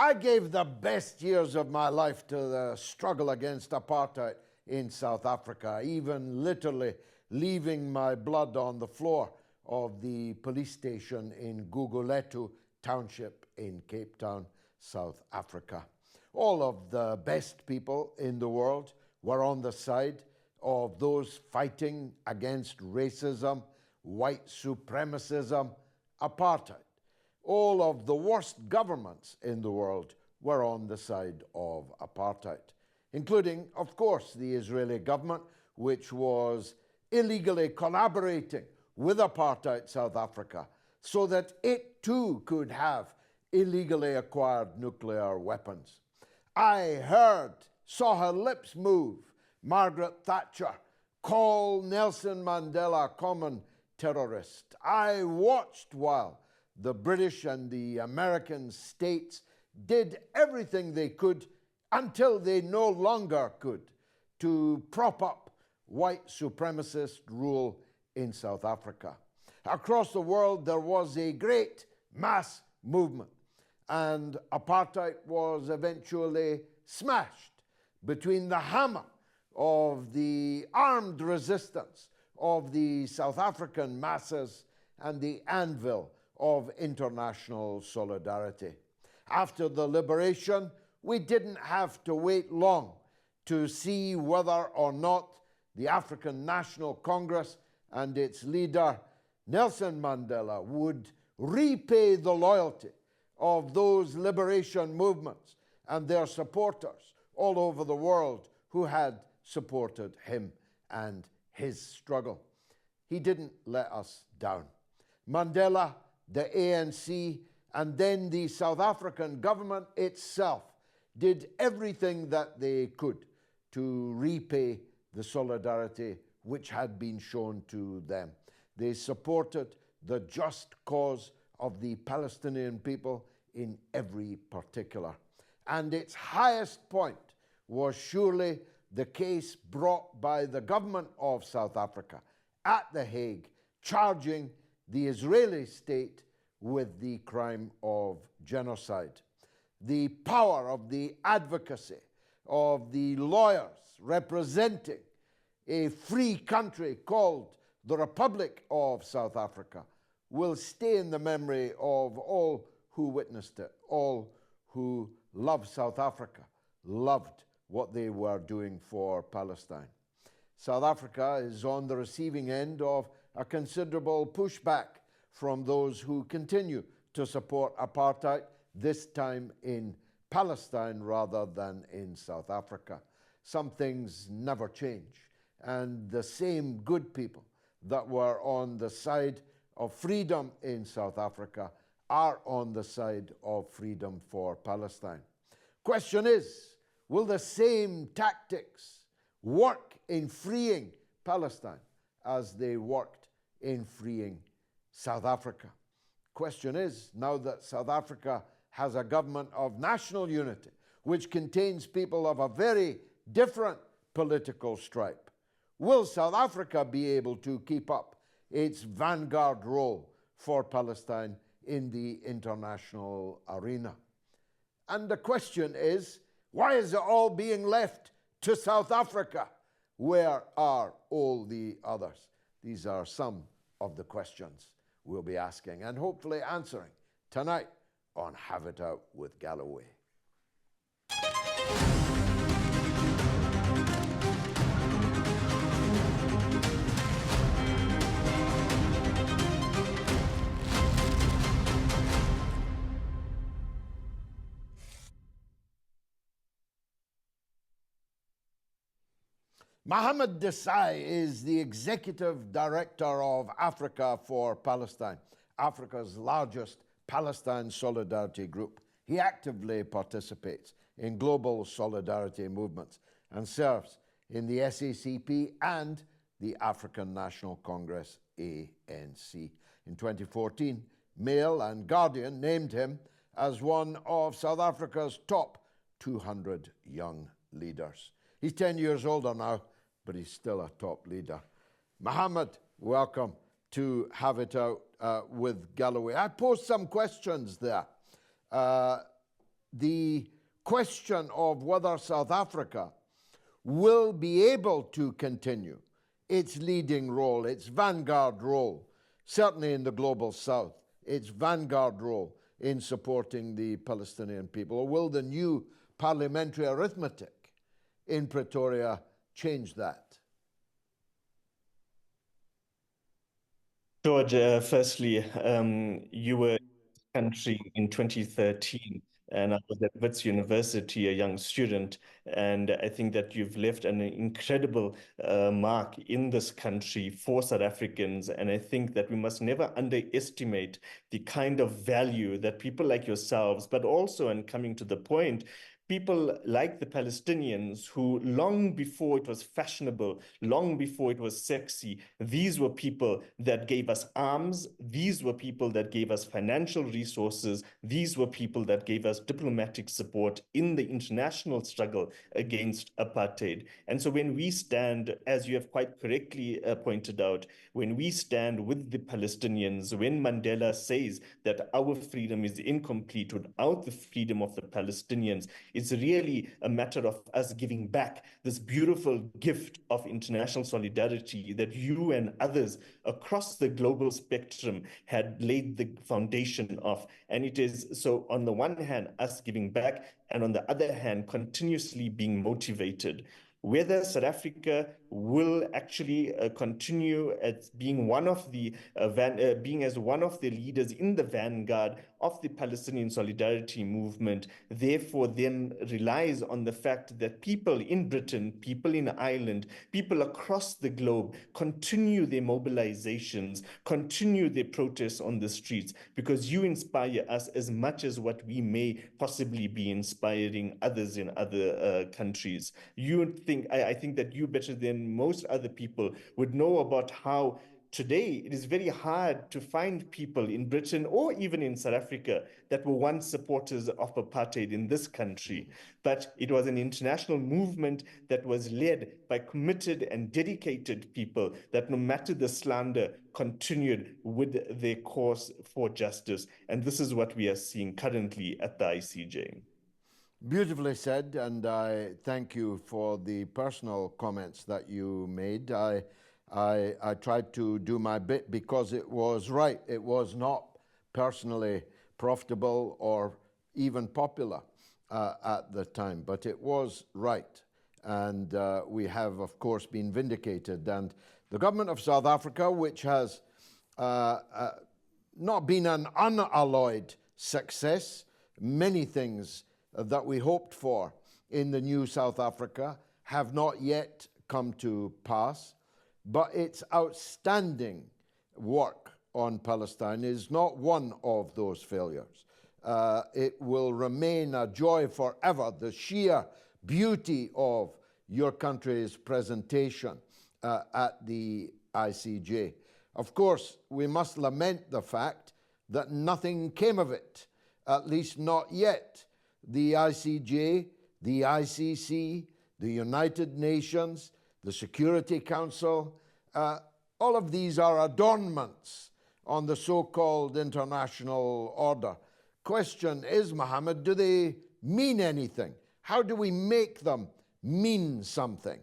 I gave the best years of my life to the struggle against apartheid in South Africa, even literally leaving my blood on the floor of the police station in Gugulethu Township in Cape Town, South Africa. All of the best people in the world were on the side of those fighting against racism, white supremacism, apartheid. All of the worst governments in the world were on the side of apartheid, including, of course, the Israeli government, which was illegally collaborating with apartheid South Africa so that it too could have illegally acquired nuclear weapons. I saw her lips move, Margaret Thatcher call Nelson Mandela a common terrorist. I watched while the British and the American states did everything they could until they no longer could to prop up white supremacist rule in South Africa. Across the world, there was a great mass movement, and apartheid was eventually smashed between the hammer of the armed resistance of the South African masses and the anvil of international solidarity. After the liberation, we didn't have to wait long to see whether or not the African National Congress and its leader, Nelson Mandela, would repay the loyalty of those liberation movements and their supporters all over the world who had supported him and his struggle. He didn't let us down. Mandela, the ANC, and then the South African government itself did everything that they could to repay the solidarity which had been shown to them. They supported the just cause of the Palestinian people in every particular. And its highest point was surely the case brought by the government of South Africa at The Hague, charging the Israeli state with the crime of genocide. The power of the advocacy of the lawyers representing a free country called the Republic of South Africa will stay in the memory of all who witnessed it, all who loved South Africa, loved what they were doing for Palestine. South Africa is on the receiving end of a considerable pushback from those who continue to support apartheid, this time in Palestine rather than in South Africa. Some things never change, and the same good people that were on the side of freedom in South Africa are on the side of freedom for Palestine. Question is, will the same tactics work in freeing Palestine as they worked in freeing South Africa? Question is, now that South Africa has a government of national unity, which contains people of a very different political stripe, will South Africa be able to keep up its vanguard role for Palestine in the international arena? And the question is, why is it all being left to South Africa? Where are all the others? These are some of the questions we'll be asking and hopefully answering tonight on Have It Out with Galloway. Muhammed Desai is the Executive Director of Africa4Palestine, Africa's largest Palestine solidarity group. He actively participates in global solidarity movements and serves in the SACP and the African National Congress, ANC. In 2014, Mail and Guardian named him as one of South Africa's top 200 young leaders. He's 10 years older now, but he's still a top leader. Muhammed, welcome to Have It Out with Galloway. I posed some questions there. the question of whether South Africa will be able to continue its leading role, its vanguard role, certainly in the global south, its vanguard role in supporting the Palestinian people? Or will the new parliamentary arithmetic in Pretoria change that? George, firstly, you were in this country in 2013, and I was at Wits University, a young student, and I think that you've left an incredible mark in this country for South Africans, and I think that we must never underestimate the kind of value that people like yourselves, but also, and coming to the point, people like the Palestinians who, long before it was fashionable, long before it was sexy, these were people that gave us arms, these were people that gave us financial resources, these were people that gave us diplomatic support in the international struggle against apartheid. And so when we stand, as you have quite correctly pointed out, when we stand with the Palestinians, when Mandela says that our freedom is incomplete without the freedom of the Palestinians, it's really a matter of us giving back this beautiful gift of international solidarity that you and others across the global spectrum had laid the foundation of. And it is so, on the one hand, us giving back, and on the other hand, continuously being motivated. Whether South Africa will actually continue as being one of the being as one of the leaders in the vanguard of the Palestinian solidarity movement, therefore then relies on the fact that people in Britain, people in Ireland, people across the globe continue their mobilizations, continue their protests on the streets, because you inspire us as much as what we may possibly be inspiring others in other countries. I think that you, better than most other people, would know about how today it is very hard to find people in Britain or even in South Africa that were once supporters of apartheid in this country. But it was an international movement that was led by committed and dedicated people that, no matter the slander, continued with their course for justice. And this is what we are seeing currently at the ICJ. Beautifully said, and I thank you for the personal comments that you made. I tried to do my bit because it was right. It was not personally profitable or even popular at the time, but it was right. And we have, of course, been vindicated. And the government of South Africa, which has not been an unalloyed success, many things that we hoped for in the new South Africa have not yet come to pass, but its outstanding work on Palestine is not one of those failures. It will remain a joy forever, the sheer beauty of your country's presentation at the ICJ. Of course, we must lament the fact that nothing came of it, at least not yet. The ICJ, the ICC, the United Nations, the Security Council, all of these are adornments on the so-called international order. Question is, Muhammad, do they mean anything? How do we make them mean something?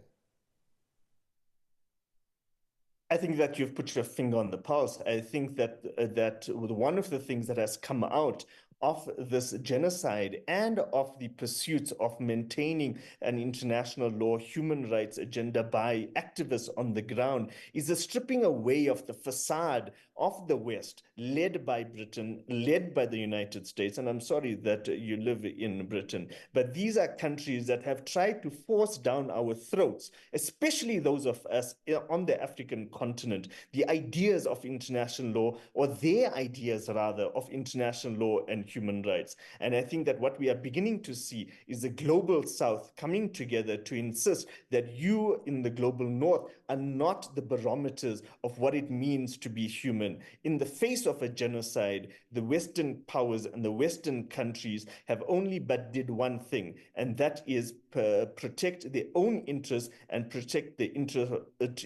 I think that you've put your finger on the pulse. I think that one of the things that has come out of this genocide and of the pursuits of maintaining an international law, human rights agenda by activists on the ground is a stripping away of the facade of the West, led by Britain, led by the United States. And I'm sorry that you live in Britain, but these are countries that have tried to force down our throats, especially those of us on the African continent, the ideas of international law, or their ideas rather, of international law and human rights. And I think that what we are beginning to see is the global South coming together to insist that you in the global North are not the barometers of what it means to be human. In the face of a genocide, the Western powers and the Western countries have only but did one thing, and that is protect their own interests and protect the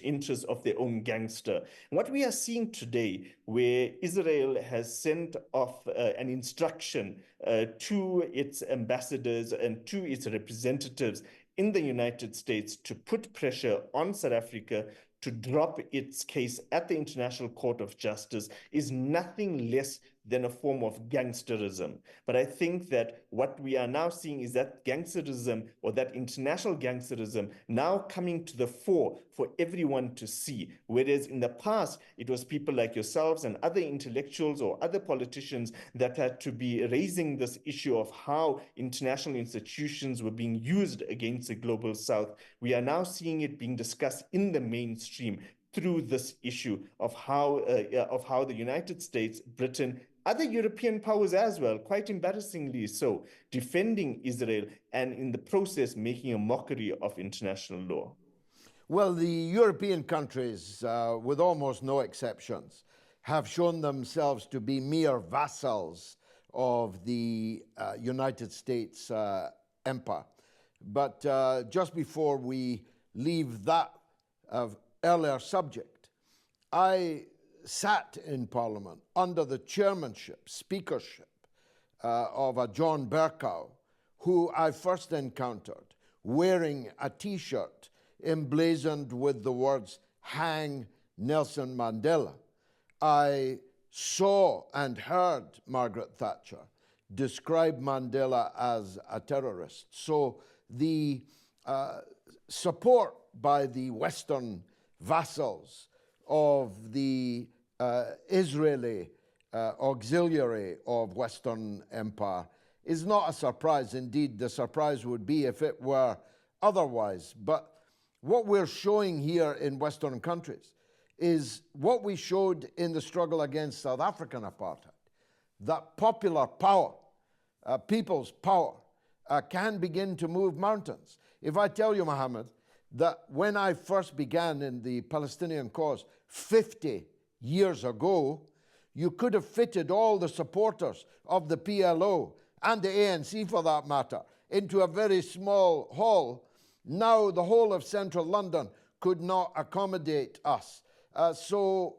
interests of their own gangster. And what we are seeing today, where Israel has sent off and instructed instruction to its ambassadors and to its representatives in the United States to put pressure on South Africa to drop its case at the International Court of Justice is nothing less than a form of gangsterism. But I think that what we are now seeing is that gangsterism, or that international gangsterism, now coming to the fore for everyone to see. Whereas in the past, it was people like yourselves and other intellectuals or other politicians that had to be raising this issue of how international institutions were being used against the global South. We are now seeing it being discussed in the mainstream through this issue of how the United States, Britain, other European powers as well, quite embarrassingly so, defending Israel and in the process making a mockery of international law. Well, the European countries, with almost no exceptions, have shown themselves to be mere vassals of the United States empire. But just before we leave that earlier subject, I sat in Parliament under the chairmanship, speakership of a John Bercow, who I first encountered wearing a T-shirt emblazoned with the words, "Hang Nelson Mandela." I saw and heard Margaret Thatcher describe Mandela as a terrorist. So the support by the Western vassals of the Israeli auxiliary of Western empire is not a surprise. Indeed, the surprise would be if it were otherwise. But what we're showing here in Western countries is what we showed in the struggle against South African apartheid, that popular power, people's power, can begin to move mountains. If I tell you, Muhammad, that when I first began in the Palestinian cause 50 years ago, you could have fitted all the supporters of the PLO and the ANC, for that matter, into a very small hall. Now the whole of central London could not accommodate us. So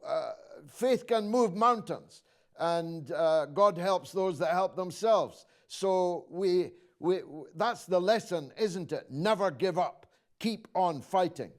faith can move mountains, and God helps those that help themselves. So that's the lesson, isn't it? Never give up. Keep on fighting.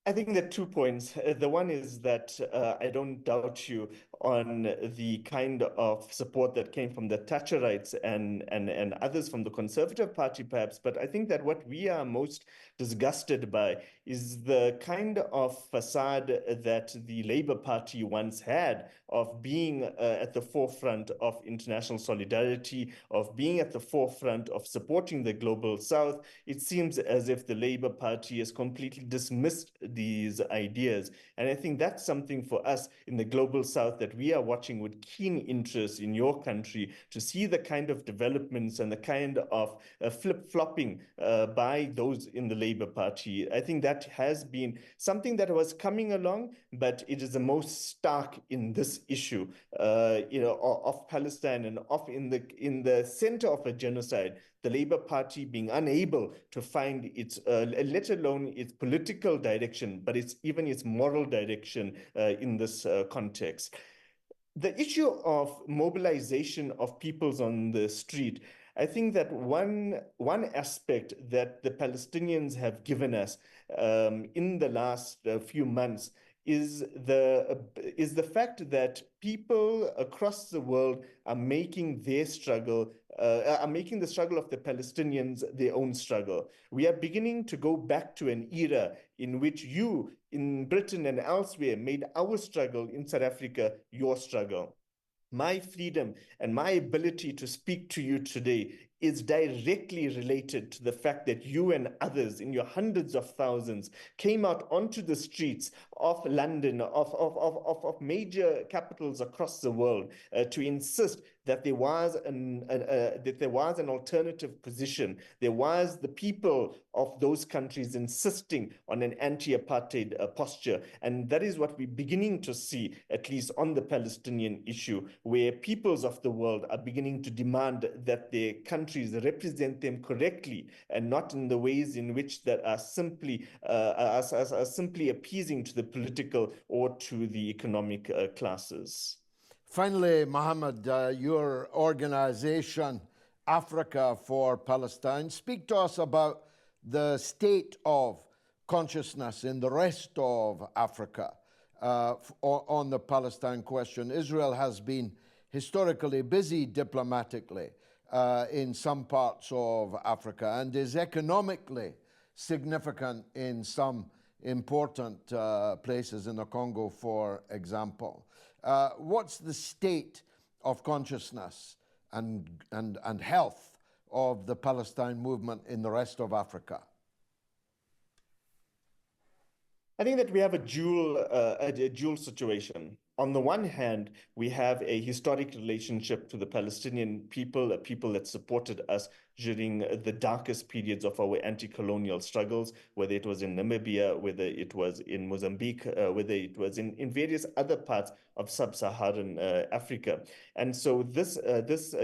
I think there are 2 points. The one is that I don't doubt you on the kind of support that came from the Thatcherites and others from the Conservative Party, perhaps. But I think that what we are most disgusted by is the kind of facade that the Labour Party once had of being at the forefront of international solidarity, of being at the forefront of supporting the global South. It seems as if the Labour Party has completely dismissed these ideas. And I think that's something for us in the global South that we are watching with keen interest in your country, to see the kind of developments and the kind of flip-flopping by those in the Labour Party. I think that has been something that was coming along, but it is the most stark in this issue, of Palestine and in the center of a genocide. The Labour Party being unable to find its, let alone its political direction, but even its moral direction in this context. The issue of mobilization of peoples on the street, I think that one aspect that the Palestinians have given us in the last few months is the fact that people across the world are making their struggle, are making the struggle of the Palestinians their own struggle. We are beginning to go back to an era in which you, in Britain and elsewhere, made our struggle in South Africa your struggle. My freedom and my ability to speak to you today is directly related to the fact that you and others in your hundreds of thousands came out onto the streets of London, of major capitals across the world, to insist that there was an alternative position. There was the people of those countries insisting on an anti-apartheid posture. And that is what we're beginning to see, at least on the Palestinian issue, where peoples of the world are beginning to demand that their countries represent them correctly, and not in the ways in which that are simply appeasing to the political or to the economic classes. Finally, Muhammad, your organization, Africa4Palestine, speak to us about the state of consciousness in the rest of Africa on the Palestine question. Israel has been historically busy diplomatically in some parts of Africa and is economically significant in some important places in the Congo, for example. What's the state of consciousness and health of the Palestine movement in the rest of Africa? I think that we have a dual situation. On the one hand, we have a historic relationship to the Palestinian people, a people that supported us during the darkest periods of our anti-colonial struggles, whether it was in Namibia, whether it was in Mozambique, whether it was in various other parts of sub-Saharan Africa. And so this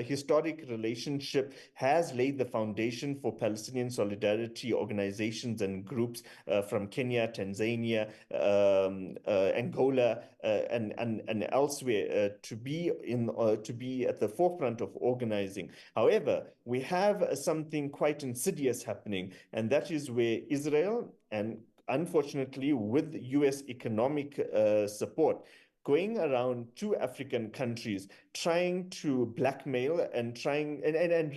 historic relationship has laid the foundation for Palestinian solidarity organizations and groups from Kenya, Tanzania, Angola, and elsewhere to be at the forefront of organizing. However, we have something quite insidious happening, and that is where Israel, and unfortunately with US economic support, going around to African countries, trying to blackmail and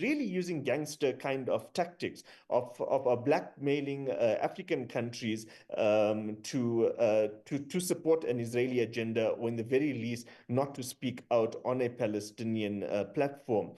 really using gangster kind of tactics of blackmailing African countries to support an Israeli agenda, or in the very least, not to speak out on a Palestinian platform.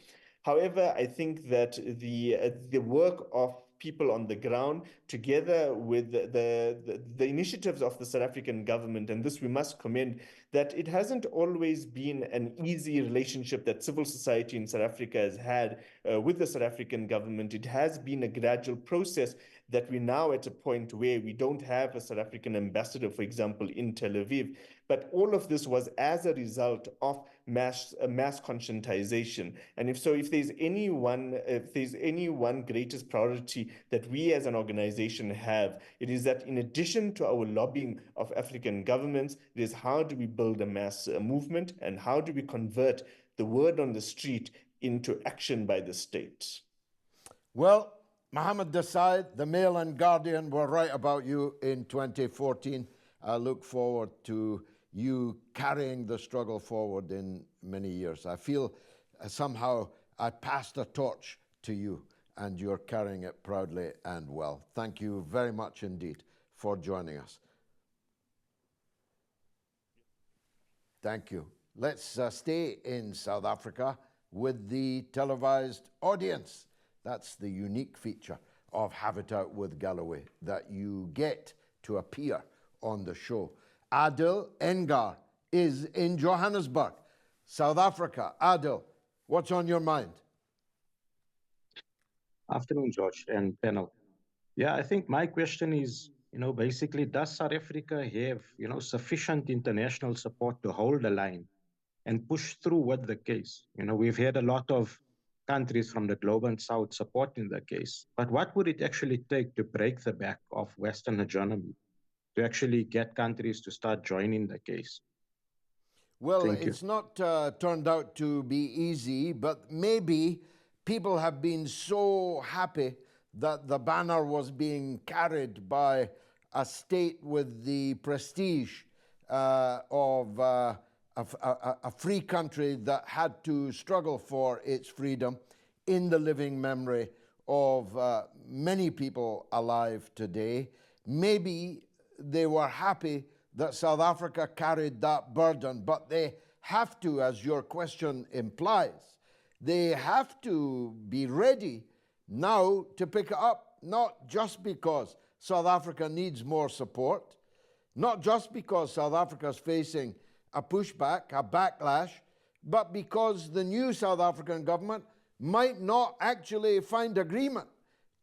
However, I think that the work of people on the ground, together with the initiatives of the South African government, and this we must commend, that it hasn't always been an easy relationship that civil society in South Africa has had with the South African government. It has been a gradual process that we're now at a point where we don't have a South African ambassador, for example, in Tel Aviv. But all of this was as a result of mass conscientization. And if there's any one greatest priority that we as an organization have, it is that in addition to our lobbying of African governments, it is how do we build a mass movement, and how do we convert the word on the street into action by the state? Well, Muhammed Desai, the Mail and Guardian were right about you in 2014. I look forward to you carrying the struggle forward in many years. I feel somehow I passed a torch to you, and you're carrying it proudly and well. Thank you very much indeed for joining us. Thank you. Let's stay in South Africa with the televised audience. That's the unique feature of Have It Out with Galloway, that you get to appear on the show. Adil Engar is in Johannesburg, South Africa. Adil, what's on your mind? Afternoon, George and panel. Yeah, I think my question is, basically, does South Africa have, sufficient international support to hold the line and push through with the case? We've had a lot of countries from the global south supporting the case, but what would it actually take to break the back of Western hegemony, to actually get countries to start joining the case? Well, it's not turned out to be easy, but maybe people have been so happy that the banner was being carried by a state with the prestige of a free country that had to struggle for its freedom, in the living memory of many people alive today. Maybe they were happy that South Africa carried that burden, but they have to, as your question implies, they have to be ready now to pick it up, not just because South Africa needs more support, not just because South Africa is facing a pushback, a backlash, but because the new South African government might not actually find agreement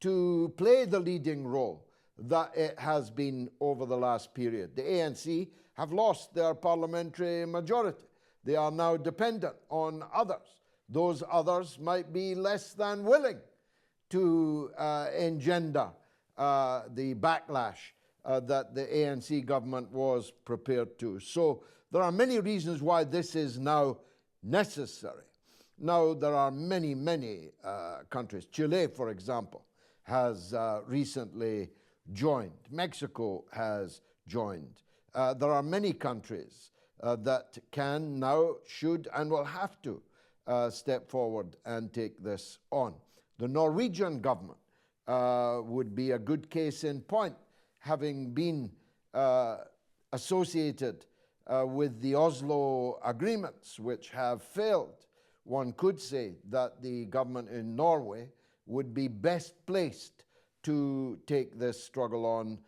to play the leading role that it has been over the last period. The ANC have lost their parliamentary majority. They are now dependent on others. Those others might be less than willing to engender the backlash that the ANC government was prepared to. So there are many reasons why this is now necessary. Now, there are many, many countries. Chile, for example, has recently joined. Mexico has joined. There are many countries that can now, should, and will have to step forward and take this on. The Norwegian government would be a good case in point, having been associated with the Oslo agreements, which have failed. One could say that the government in Norway would be best placed to take this struggle on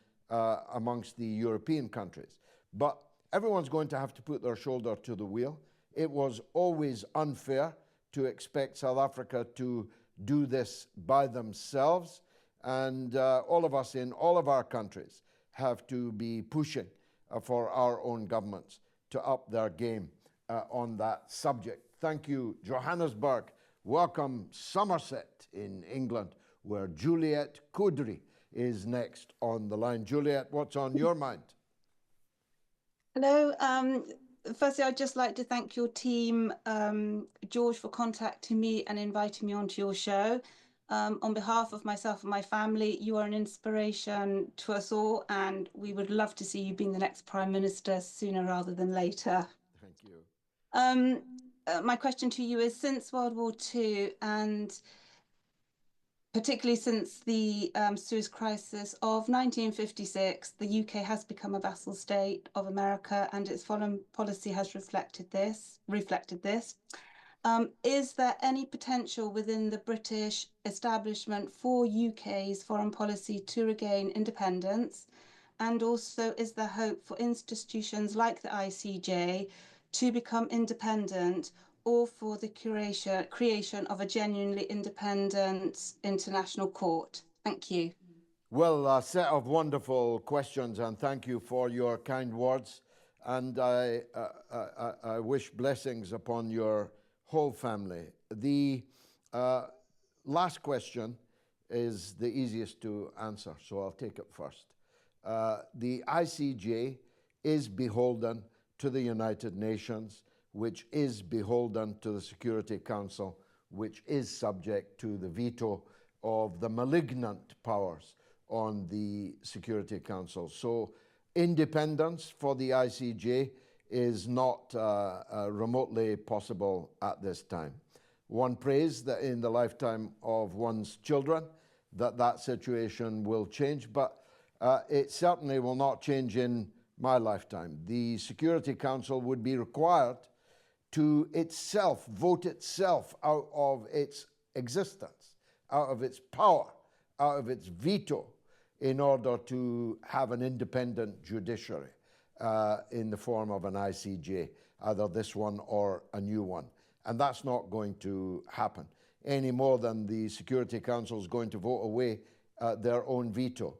amongst the European countries. But everyone's going to have to put their shoulder to the wheel. It was always unfair to expect South Africa to do this by themselves, and all of us in all of our countries have to be pushing for our own governments to up their game on that subject. Thank you, Johannesburg. Welcome, Somerset in England, where Juliet Kudri is next on the line. Juliet, what's on your mind? Hello. Firstly, I'd just like to thank your team, George, for contacting me and inviting me onto your show. On behalf of myself and my family, you are an inspiration to us all, and we would love to see you being the next Prime Minister sooner rather than later. Thank you. My question to you is, since World War II, and particularly since the Suez Crisis of 1956, the UK has become a vassal state of America, and its foreign policy has reflected this. Is there any potential within the British establishment for UK's foreign policy to regain independence? And also, is there hope for institutions like the ICJ to become independent, or for the creation of a genuinely independent international court? Thank you. Well, a set of wonderful questions, and thank you for your kind words. And I wish blessings upon your whole family. The last question is the easiest to answer, so I'll take it first. The ICJ is beholden to the United Nations, which is beholden to the Security Council, which is subject to the veto of the malignant powers on the Security Council. So independence for the ICJ is not remotely possible at this time. One prays that in the lifetime of one's children that situation will change, but it certainly will not change in my lifetime. The Security Council would be required to itself vote itself out of its existence, out of its power, out of its veto, in order to have an independent judiciary in the form of an ICJ, either this one or a new one. And that's not going to happen any more than the Security Council is going to vote away their own veto.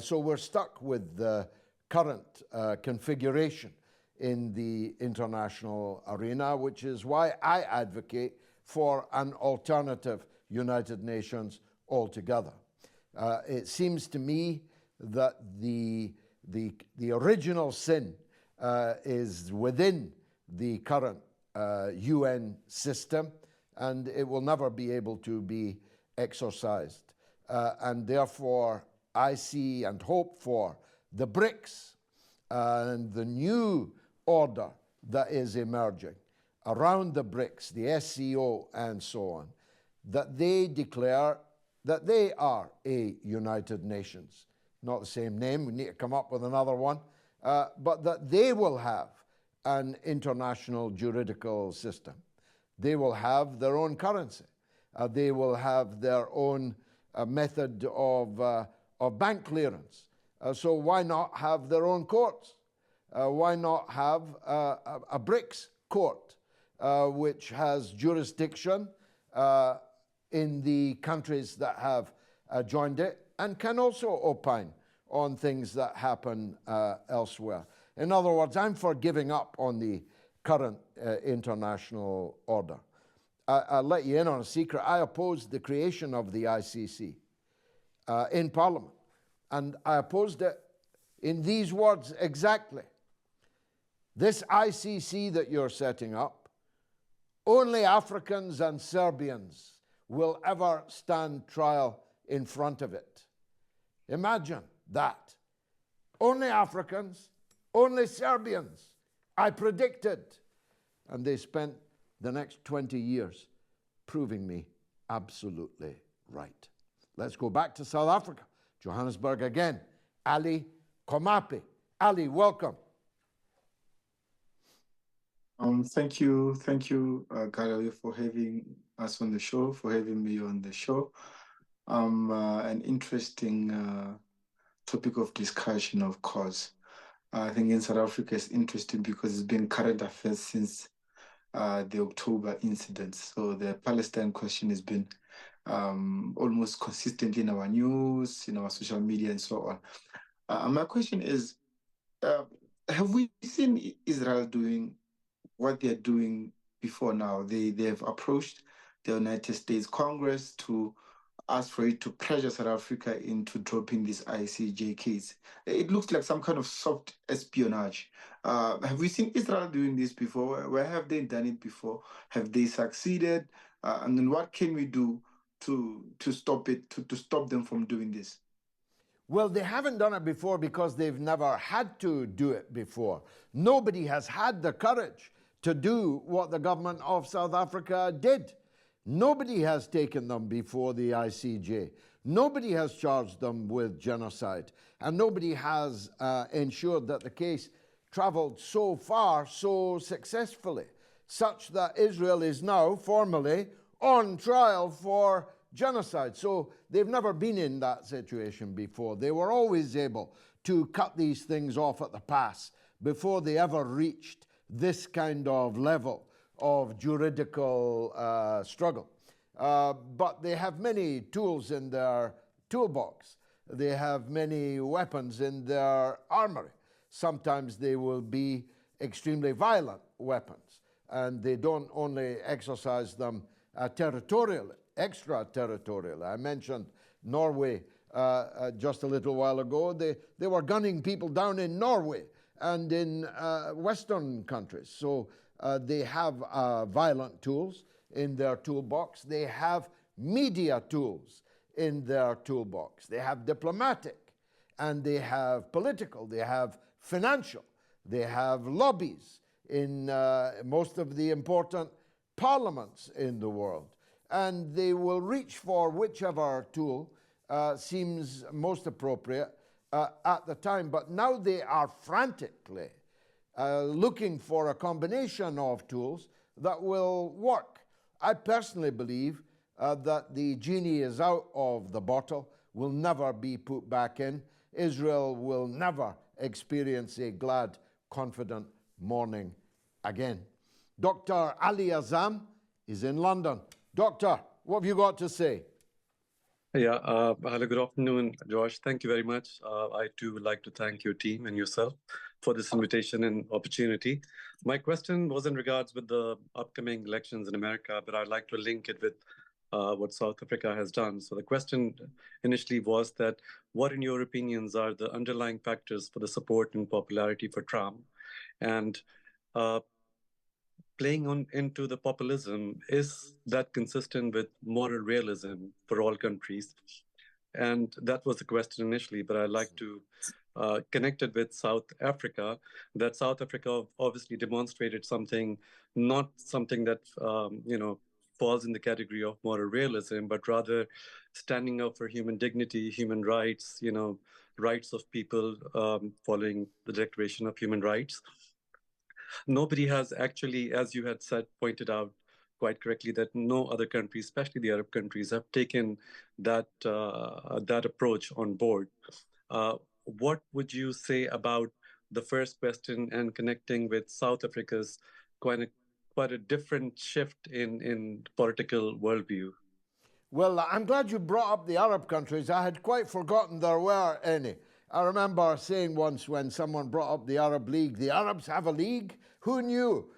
So we're stuck with the current configuration in the international arena, which is why I advocate for an alternative United Nations altogether. It seems to me that the original sin is within the current UN system, and it will never be able to be exorcised. And therefore, I see and hope for the BRICS and the new order that is emerging around the BRICS, the SCO and so on, that they declare that they are a United Nations. Not the same name, we need to come up with another one, but that they will have an international juridical system. They will have their own currency. They will have their own method of bank clearance. So why not have their own courts? Why not have a BRICS court, which has jurisdiction in the countries that have joined it, and can also opine on things that happen elsewhere. In other words, I'm for giving up on the current international order. I'll let you in on a secret. I opposed the creation of the ICC in Parliament, and I opposed it in these words exactly. This ICC that you're setting up Only Africans and Serbians will ever stand trial in front of it. Imagine that. Only Africans, only Serbians, I predicted. And they spent the next 20 years proving me absolutely right. Let's go back to South Africa, Johannesburg again. Ali Komape. Ali, welcome. Thank you, Galloway, for having us on the show, for having me on the show. An interesting topic of discussion, of course. I think in South Africa it's interesting because it's been current affairs since the October incidents. So the Palestine question has been almost consistently in our news, in our social media, and so on. My question is, have we seen Israel doing what they're doing before now? They have approached the United States Congress to ask for it to pressure South Africa into dropping this ICJ case. It looks like some kind of soft espionage. Have we seen Israel doing this before? Where have they done it before? Have they succeeded? And then what can we do to stop it, to stop them from doing this? Well, they haven't done it before because they've never had to do it before. Nobody has had the courage to do what the government of South Africa did. Nobody has taken them before the ICJ. Nobody has charged them with genocide. And nobody has ensured that the case traveled so far, so successfully, such that Israel is now formally on trial for genocide. So they've never been in that situation before. They were always able to cut these things off at the pass before they ever reached this kind of level of juridical struggle. But they have many tools in their toolbox. They have many weapons in their armory. Sometimes they will be extremely violent weapons, and they don't only exercise them territorially, extraterritorially. I mentioned Norway just a little while ago. They were gunning people down in Norway and in Western countries. So they have violent tools in their toolbox. They have media tools in their toolbox. They have diplomatic, and they have political, they have financial, they have lobbies in most of the important parliaments in the world. And they will reach for whichever tool seems most appropriate at the time. But now they are frantically looking for a combination of tools that will work. I personally believe that the genie is out of the bottle, will never be put back in. Israel will never experience a glad, confident morning again. Dr. Ali Aam is in London. Doctor, what have you got to say? Yeah, hello, good afternoon, Josh. Thank you very much. I too would like to thank your team and yourself for this invitation and opportunity. My question was in regards with the upcoming elections in America, but I'd like to link it with what South Africa has done. So the question initially was that, what in your opinions are the underlying factors for the support and popularity for Trump? And playing on into the populism, is that consistent with moral realism for all countries? And that was the question initially, but I'd like to connect it with South Africa, that South Africa obviously demonstrated something, not something that, falls in the category of moral realism, but rather standing up for human dignity, human rights, rights of people following the Declaration of Human Rights. Nobody has actually, as you had said, pointed out quite correctly, that no other countries, especially the Arab countries, have taken that approach on board. What would you say about the first question and connecting with South Africa's quite a different shift in political worldview? Well, I'm glad you brought up the Arab countries. I had quite forgotten there were any. I remember saying once when someone brought up the Arab League, the Arabs have a league? Who knew?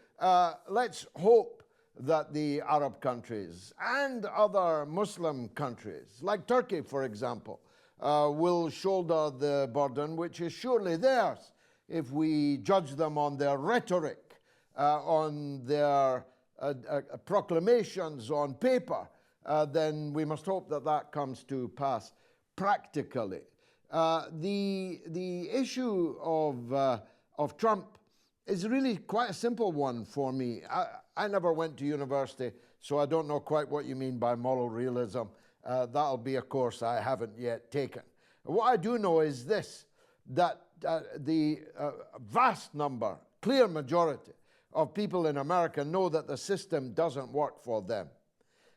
Let's hope that the Arab countries and other Muslim countries, like Turkey, for example, will shoulder the burden, which is surely theirs, if we judge them on their rhetoric, on their proclamations on paper, then we must hope that that comes to pass practically. The issue of Trump is really quite a simple one for me. I never went to university, so I don't know quite what you mean by moral realism. That'll be a course I haven't yet taken. What I do know is this, that the vast number, clear majority of people in America know that the system doesn't work for them.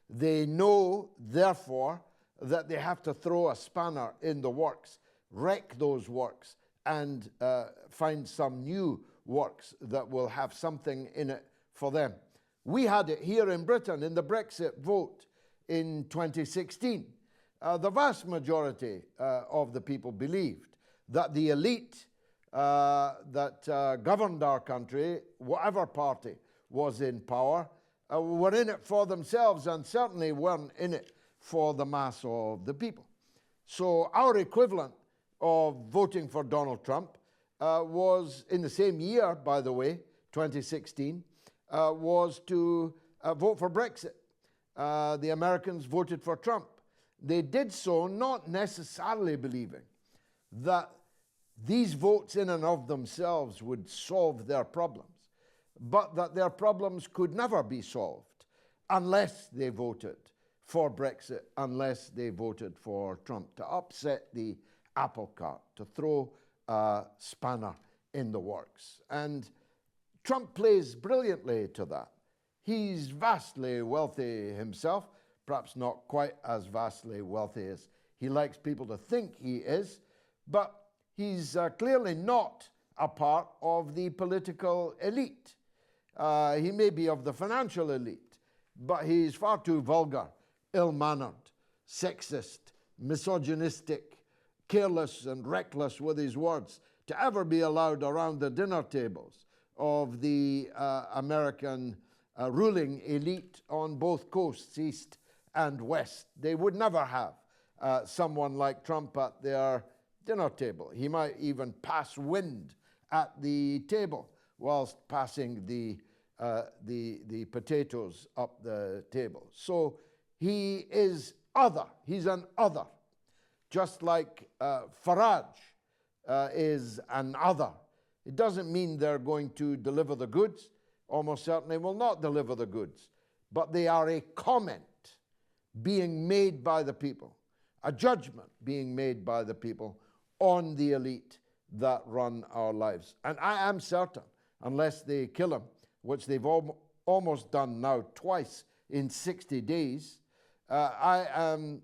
They know, therefore, that they have to throw a spanner in the works, wreck those works, and find some new works that will have something in it for them. We had it here in Britain in the Brexit vote in 2016. The vast majority of the people believed that the elite that governed our country, whatever party was in power, were in it for themselves and certainly weren't in it for the mass of the people. So our equivalent of voting for Donald Trump was, in the same year, by the way, 2016, was to vote for Brexit. The Americans voted for Trump. They did so not necessarily believing that these votes in and of themselves would solve their problems, but that their problems could never be solved unless they voted for Brexit, unless they voted for Trump, to upset the apple cart, to throw a spanner in the works. And Trump plays brilliantly to that. He's vastly wealthy himself, perhaps not quite as vastly wealthy as he likes people to think he is, but he's clearly not a part of the political elite. He may be of the financial elite, but he's far too vulgar, ill-mannered, sexist, misogynistic, careless and reckless with his words to ever be allowed around the dinner tables of the American ruling elite on both coasts, east and west. They would never have someone like Trump at their dinner table. He might even pass wind at the table whilst passing the potatoes up the table. So he is other. He's an other. Just like Farage is an other. It doesn't mean they're going to deliver the goods. Almost certainly will not deliver the goods. But they are a comment being made by the people, a judgment being made by the people on the elite that run our lives. And I am certain, unless they kill him, which they've almost done now twice in 60 days, I am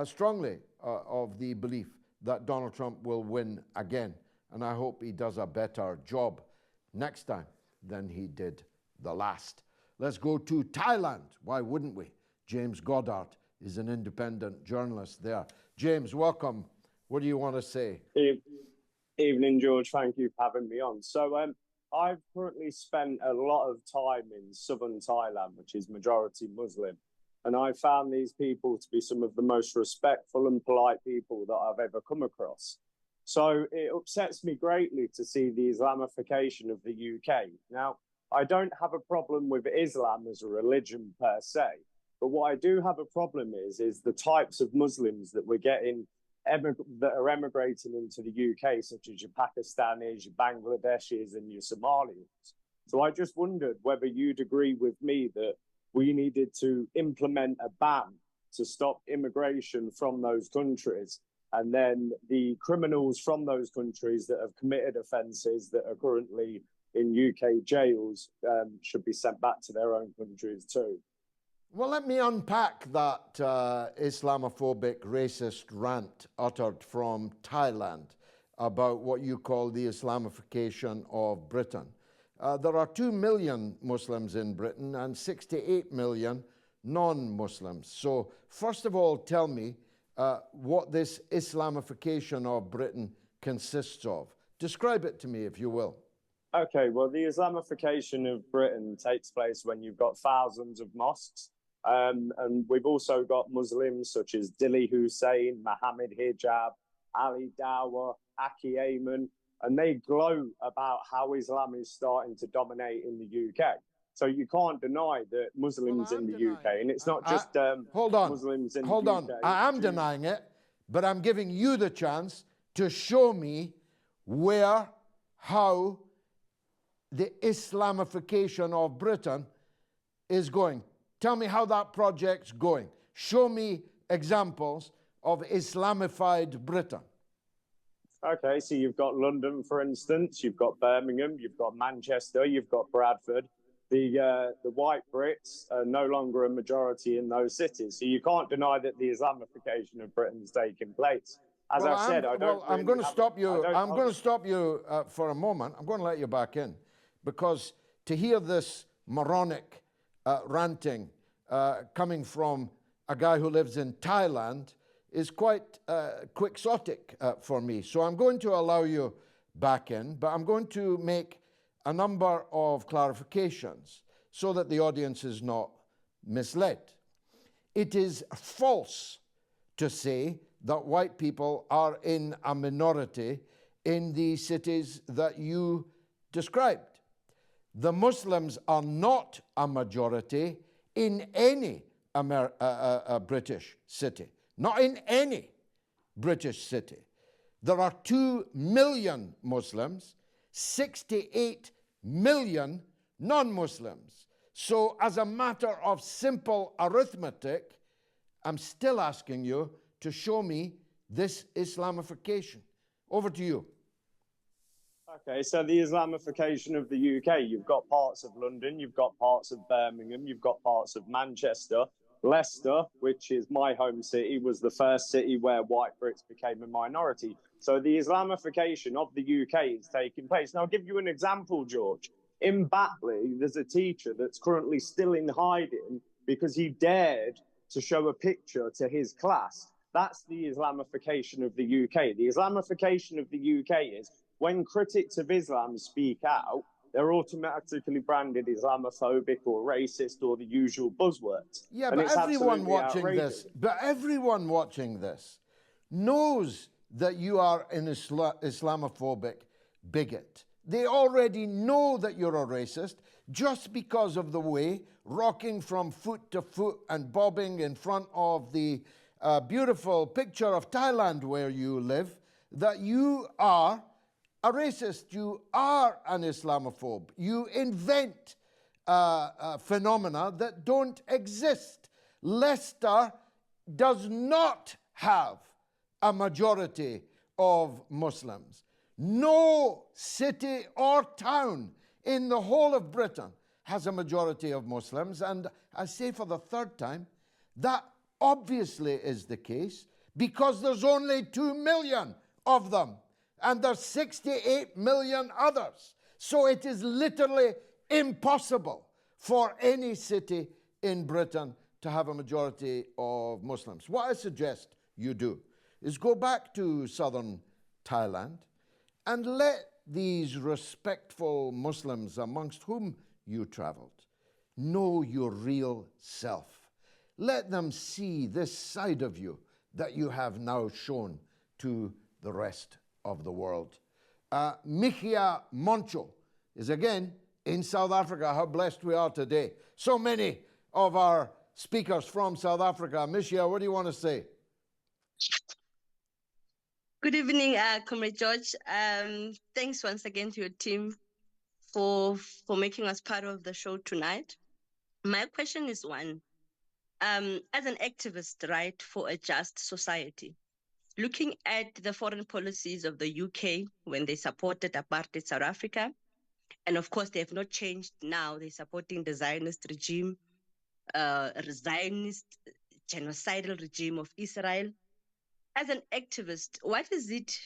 strongly of the belief that Donald Trump will win again. And I hope he does a better job next time than he did the last. Let's go to Thailand. Why wouldn't we? James Goddard is an independent journalist there. James, welcome. What do you want to say? Evening, George. Thank you for having me on. So I've currently spent a lot of time in southern Thailand, which is majority Muslim. And I found these people to be some of the most respectful and polite people that I've ever come across. So it upsets me greatly to see the Islamification of the UK. Now, I don't have a problem with Islam as a religion per se, but what I do have a problem is the types of Muslims that we're getting that are emigrating into the UK, such as your Pakistanis, your Bangladeshis, and your Somalis. So I just wondered whether you'd agree with me that we needed to implement a ban to stop immigration from those countries, and then the criminals from those countries that have committed offences that are currently in UK jails should be sent back to their own countries too. Well, let me unpack that Islamophobic, racist rant uttered from Thailand about what you call the Islamification of Britain. There are 2 million Muslims in Britain and 68 million non-Muslims. So first of all, tell me what this Islamification of Britain consists of. Describe it to me, if you will. Okay, well, the Islamification of Britain takes place when you've got thousands of mosques. And we've also got Muslims such as Dili Hussein, Muhammed Hijab, Ali Dawa, Ali Aam, and they gloat about how Islam is starting to dominate in the UK. So you can't deny that Muslims in the UK, and it's not just hold on, Muslims in hold the on. UK. I am denying it, but I'm giving you the chance to show me where, how the Islamification of Britain is going. Tell me how that project's going. Show me examples of Islamified Britain. Okay, so you've got London, for instance, you've got Birmingham, you've got Manchester, you've got Bradford. The white Brits are no longer a majority in those cities. So you can't deny that the Islamification of Britain is taking place. As I've said, I don't. I'm going to stop you. I'm going to stop you for a moment. I'm going to let you back in, because to hear this moronic ranting coming from a guy who lives in Thailand is quite quixotic for me. So I'm going to allow you back in, but I'm going to make a number of clarifications so that the audience is not misled. It is false to say that white people are in a minority in the cities that you described. The Muslims are not a majority in any British city, not in any British city. There are 2 million Muslims, 68 million non-Muslims. So as a matter of simple arithmetic, I'm still asking you to show me this Islamification. Over to you. Okay, so the Islamification of the UK, you've got parts of London, you've got parts of Birmingham, you've got parts of Manchester. Leicester, which is my home city, was the first city where white Brits became a minority. So the Islamification of the UK is taking place. Now, I'll give you an example, George. In Batley, there's a teacher that's currently still in hiding because he dared to show a picture to his class. That's the Islamification of the UK. The Islamification of the UK is when critics of Islam speak out, they're automatically branded Islamophobic or racist or the usual buzzwords. Yeah, and but it's everyone watching outrageous. everyone watching this knows that you are an Islamophobic bigot. They already know that you're a racist just because of the way, rocking from foot to foot and bobbing in front of the beautiful picture of Thailand where you live, that you are a racist. You are an Islamophobe. You invent phenomena that don't exist. Leicester does not have a majority of Muslims. No city or town in the whole of Britain has a majority of Muslims. And I say for the third time, that obviously is the case because there's only 2 million of them. And there's 68 million others. So it is literally impossible for any city in Britain to have a majority of Muslims. What I suggest you do is go back to southern Thailand and let these respectful Muslims amongst whom you traveled know your real self. Let them see this side of you that you have now shown to the rest of the world. Mishia Mono is again in South Africa. How blessed we are today. So many of our speakers from South Africa. Mishia, what do you want to say? Good evening, Comrade George. Thanks once again to your team for making us part of the show tonight. My question is one. As an activist, right, for a just society, looking at the foreign policies of the UK when they supported apartheid South Africa, and of course they have not changed now, they're supporting the Zionist regime, Zionist genocidal regime of Israel. As an activist, what is it,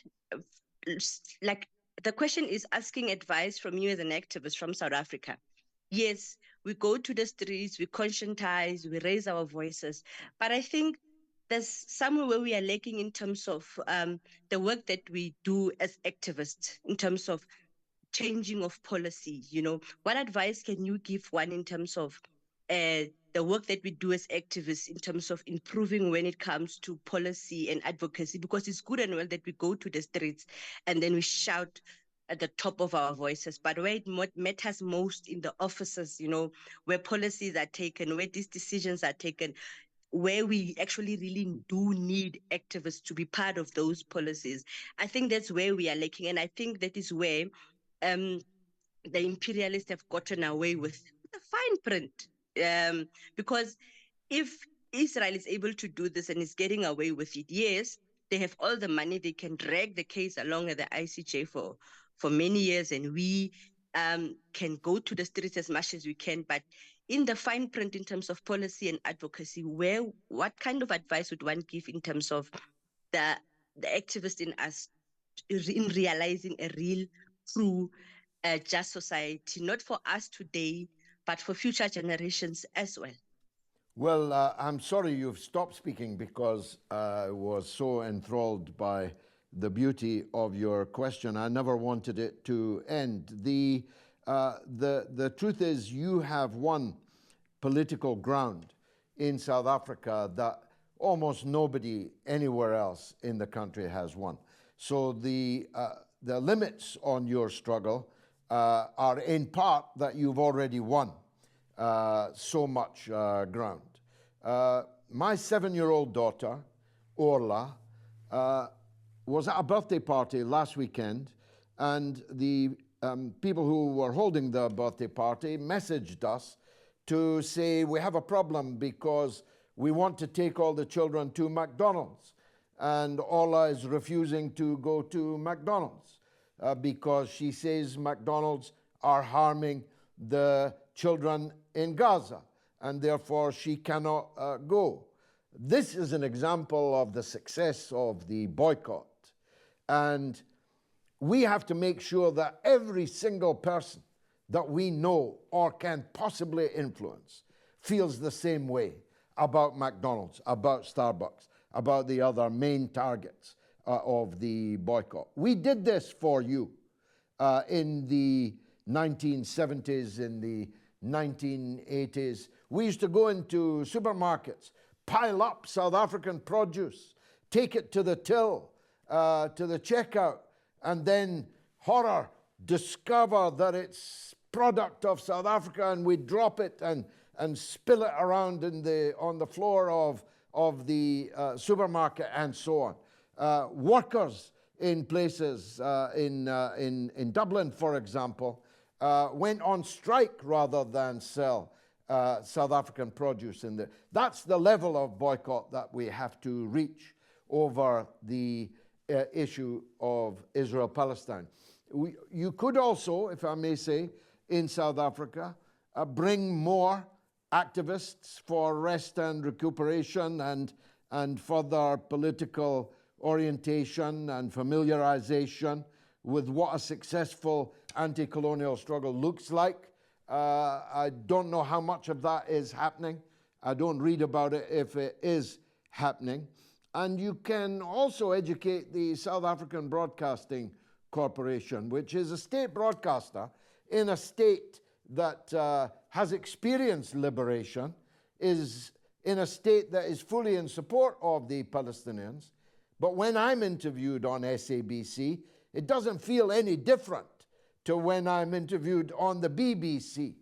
like, the question is asking advice from you as an activist from South Africa. Yes, we go to the streets, we conscientize, we raise our voices, but I think there's somewhere where we are lacking in terms of the work that we do as activists, in terms of changing of policy. You know, what advice can you give one in terms of the work that we do as activists, in terms of improving when it comes to policy and advocacy? Because it's good and well that we go to the streets and then we shout at the top of our voices, but where it matters most in the offices, where policies are taken, where these decisions are taken, where we actually really do need activists to be part of those policies. I think that's where we are lacking. And I think that is where the imperialists have gotten away with the fine print. Because if Israel is able to do this and is getting away with it, yes, they have all the money. They can drag the case along at the ICJ for many years, and we can go to the streets as much as we can. But in the fine print, in terms of policy and advocacy, what kind of advice would one give in terms of the activist in us in realizing a real, true, just society, not for us today, but for future generations as well? Well, I'm sorry you've stopped speaking because I was so enthralled by the beauty of your question. I never wanted it to end. The truth is you have won political ground in South Africa that almost nobody anywhere else in the country has won. So the limits on your struggle are in part that you've already won so much ground. My 7-year-old daughter, Orla, was at a birthday party last weekend, and the people who were holding the birthday party messaged us to say, we have a problem because we want to take all the children to McDonald's. And Orla is refusing to go to McDonald's because she says McDonald's are harming the children in Gaza, and therefore she cannot go. This is an example of the success of the boycott. And we have to make sure that every single person that we know or can possibly influence feels the same way about McDonald's, about Starbucks, about the other main targets of the boycott. We did this for you in the 1970s, in the 1980s. We used to go into supermarkets, pile up South African produce, take it to the till, to the checkout, and then, horror, discover that it's product of South Africa, and we drop it and spill it around on the floor of the supermarket and so on. Workers in places in Dublin, for example, went on strike rather than sell South African produce in there. That's the level of boycott that we have to reach over the issue of Israel-Palestine. You could also, if I may say, in South Africa, bring more activists for rest and recuperation and further political orientation and familiarization with what a successful anti-colonial struggle looks like. I don't know how much of that is happening. I don't read about it if it is happening. And you can also educate the South African Broadcasting Corporation, which is a state broadcaster in a state that has experienced liberation, is in a state that is fully in support of the Palestinians. But when I'm interviewed on SABC, it doesn't feel any different to when I'm interviewed on the BBC,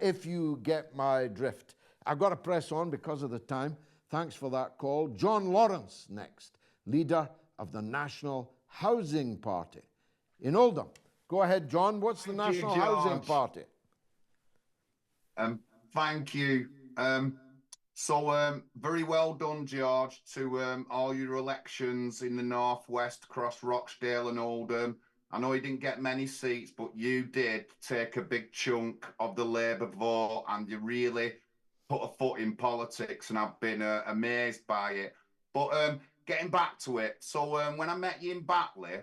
if you get my drift. I've got to press on because of the time. Thanks for that call. John Lawrence next, leader of the National Housing Party in Oldham. Go ahead, John. What's the National Housing Party? Thank you. Very well done, George, to all your elections in the Northwest across Rochdale and Oldham. I know you didn't get many seats, but you did take a big chunk of the Labour vote, and you really put a foot in politics, and I've been amazed by it. But getting back to it, so when I met you in Batley,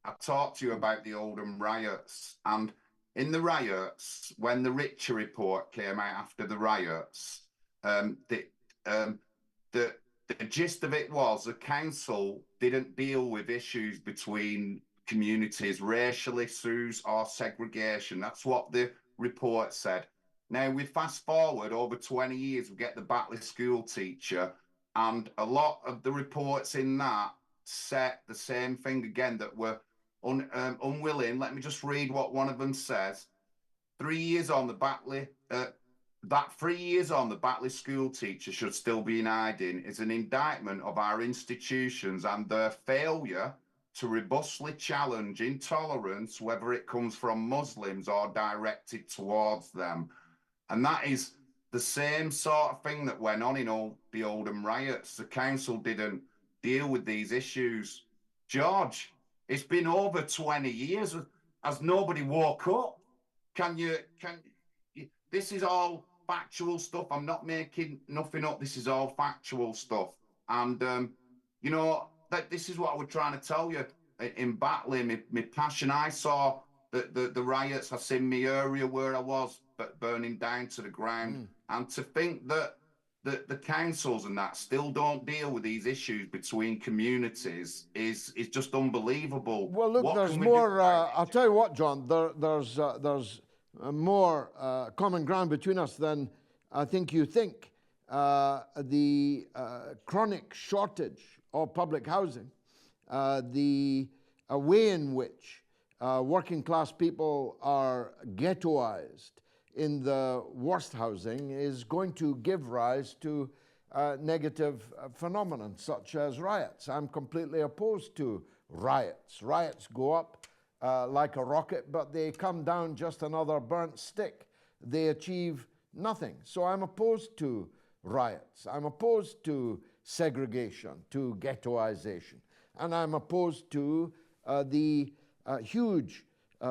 I talked to you about the Oldham riots, and in the riots, when the Richer report came out after the riots, the gist of it was the council didn't deal with issues between communities, racial issues or segregation. That's what the report said. Now, we fast forward over 20 years, we get the Batley school teacher, and a lot of the reports in that set the same thing again, that we're unwilling. Let me just read what one of them says. 3 years on, the Batley, 3 years on, the Batley school teacher should still be in hiding is an indictment of our institutions and their failure to robustly challenge intolerance, whether it comes from Muslims or directed towards them. And that is the same sort of thing that went on in all the Oldham riots. The council didn't deal with these issues. George, it's been over 20 years. Has nobody woke up? This is all factual stuff. I'm not making nothing up. This is all factual stuff. And, you know, this is what I was trying to tell you. In Batley, my passion, I saw the riots. I seen my area where I was burning down to the ground. And to think that the councils and that still don't deal with these issues between communities is just unbelievable. Well, look, there's more. I'll tell you what, John. There's more common ground between us than I think you think. The chronic shortage of public housing, the way in which working class people are ghettoized in the worst housing is going to give rise to negative phenomenon such as riots. I'm completely opposed to riots. Riots go up like a rocket, but they come down just another burnt stick. They achieve nothing. So I'm opposed to riots. I'm opposed to segregation, to ghettoization. And I'm opposed to the huge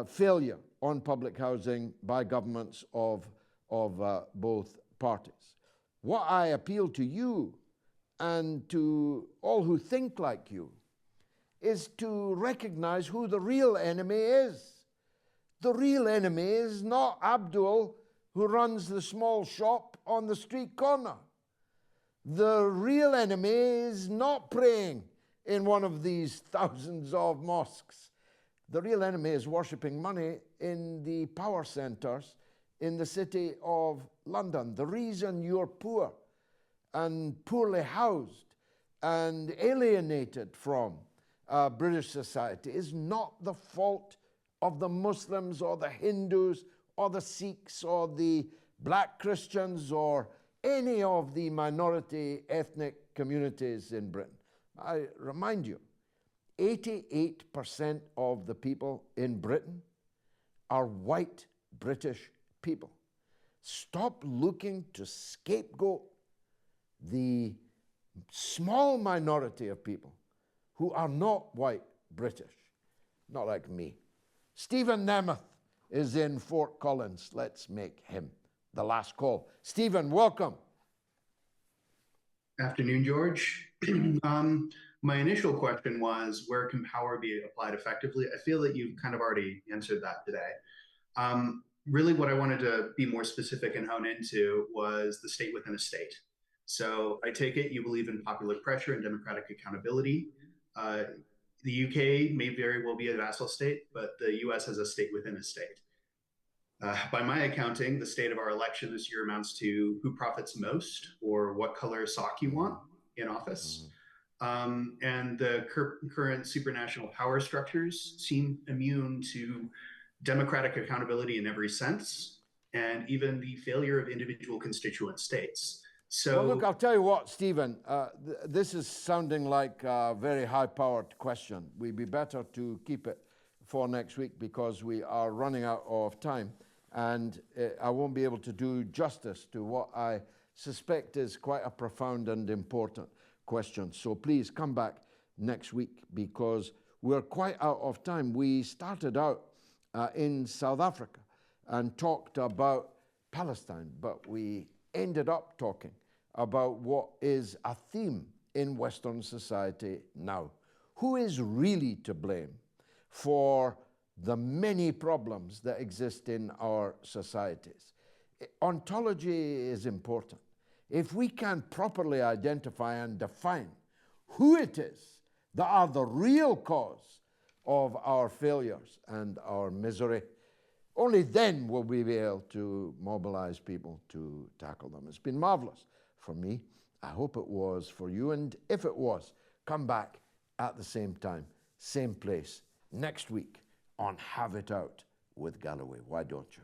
failure on public housing by governments of both parties. What I appeal to you and to all who think like you is to recognize who the real enemy is. The real enemy is not Abdul, who runs the small shop on the street corner. The real enemy is not praying in one of these thousands of mosques. The real enemy is worshipping money in the power centers in the city of London. The reason you're poor and poorly housed and alienated from British society is not the fault of the Muslims or the Hindus or the Sikhs or the black Christians or any of the minority ethnic communities in Britain. I remind you, 88% of the people in Britain are white British people. Stop looking to scapegoat the small minority of people who are not white British, not like me. Stephen Nemeth is in Fort Collins. Let's make him the last call. Stephen, welcome. Afternoon, George. My initial question was, where can power be applied effectively? I feel that you've kind of already answered that today. Really what I wanted to be more specific and hone into was the state within a state. So I take it you believe in popular pressure and democratic accountability. The UK may very well be a vassal state, but the US has a state within a state. By my accounting, the state of our election this year amounts to who profits most or what color sock you want in office. And the current supranational power structures seem immune to democratic accountability in every sense, and even the failure of individual constituent states. So, well, look, I'll tell you what, Stephen, this is sounding like a very high-powered question. We'd be better to keep it for next week because we are running out of time, and I won't be able to do justice to what I suspect is quite a profound and important question. So please come back next week because we're quite out of time. We started out in South Africa and talked about Palestine, but we ended up talking about what is a theme in Western society now. Who is really to blame for the many problems that exist in our societies? Ontology is important. If we can properly identify and define who it is that are the real cause of our failures and our misery, only then will we be able to mobilize people to tackle them. It's been marvelous for me. I hope it was for you. And if it was, come back at the same time, same place next week on Have It Out with Galloway. Why don't you?